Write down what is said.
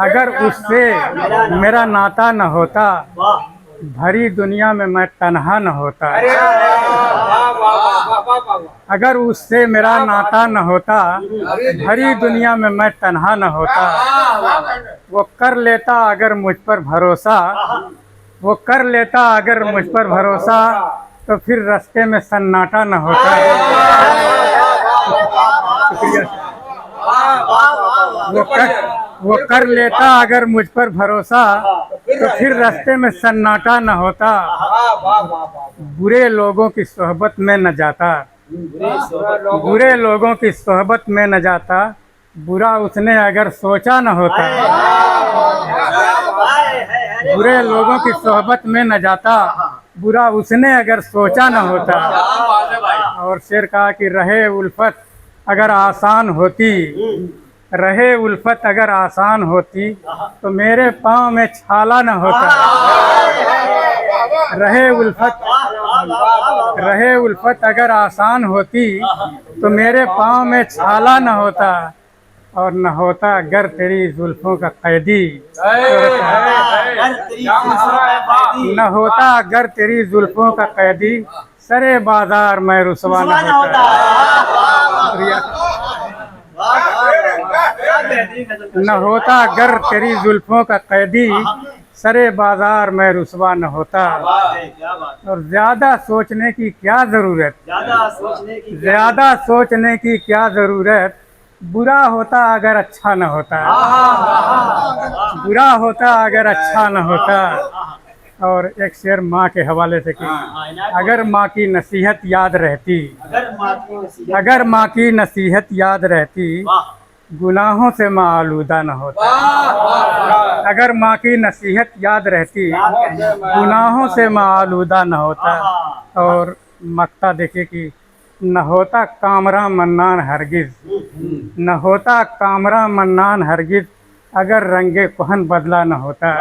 अगर उससे मेरा नाता न होता, भरी दुनिया में मैं तन्हा न होता। अगर उससे मेरा नाता न होता, भरी दुनिया में मैं तन्हा न होता। वो कर लेता अगर मुझ पर भरोसा, वो कर लेता अगर मुझ पर भरोसा, तो फिर रास्ते में सन्नाटा न होता। वो कर लेता अगर मुझ पर भरोसा, तो फिर रास्ते में सन्नाटा न होता। बुरे लोगों की सोहबत में न जाता, बुरे लोगों की सोहबत में न जाता। बुरा उसने अगर सोचा न होता, बुरे लोगों की सोहबत में न जाता। बुरा उसने अगर सोचा न होता। और शेर कहा कि रहे उल्फत अगर आसान होती, रहे उल्फत अगर आसान होती, तो मेरे पाँव में छाला न होता। रहे उल्फत अगर आसान होती, तो मेरे पाँव में छाला न होता। और न होता अगर तेरी जुल्फों का कैदी, न होता अगर तेरी जुल्फों का कैदी, सरे बाजार में रुसवा न होता। न होता अगर तेरी जुल्फों का कैदी, सरे बाजार में रुसवा न होता। और ज्यादा सोचने की क्या जरूरत, ज्यादा सोचने की क्या जरूरत। बुरा होता अगर अच्छा न होता, बुरा होता अगर अच्छा न होता। और एक शेर माँ के हवाले से कि अगर माँ की नसीहत याद रहती, अगर माँ की नसीहत याद रहती, गुनाहों से माँ आलूदा न होता। अगर माँ की नसीहत याद रहती, गुनाहों से माँ आलूदा न होता। और मक्ता देखिए कि न होता कामरा मन्नान हरगिज, न होता कामरा मन्नान हरगिज, अगर रंगे कोहन बदला न होता।